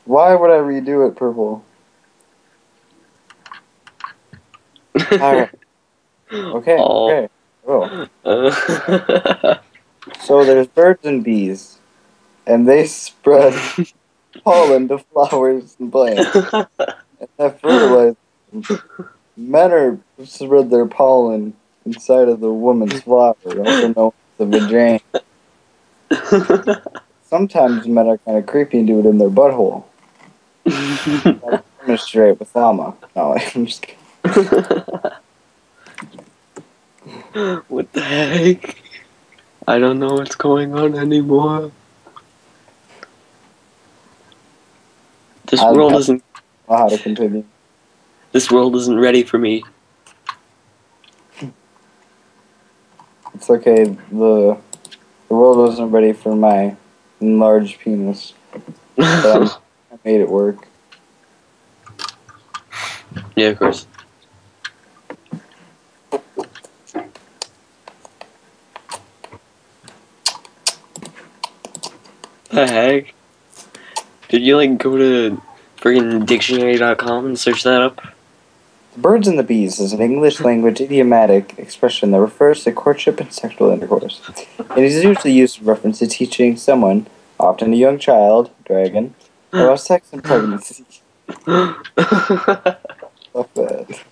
Why would I redo it purple? Alright. Okay, okay. Oh. So there's birds and bees, and they spread pollen to flowers and plants. And that fertilizes them. Men are spread their pollen inside of the woman's flower, also known as the vagina. Sometimes men are kind of creepy and do it in their butthole. Like demonstrate with llama. No, I'm just kidding. What the heck? I don't know what's going on anymore. This world isn't. I don't know how to continue. This world isn't ready for me. It's okay. The world wasn't ready for my enlarged penis. But I made it work. Yeah, of course. The heck? Did you like go to friggin' dictionary.com and search that up? The birds and the bees is an English language idiomatic expression that refers to courtship and sexual intercourse. It is usually used in reference to teaching someone, often a young child, dragon, about sex and pregnancy. Fuck that.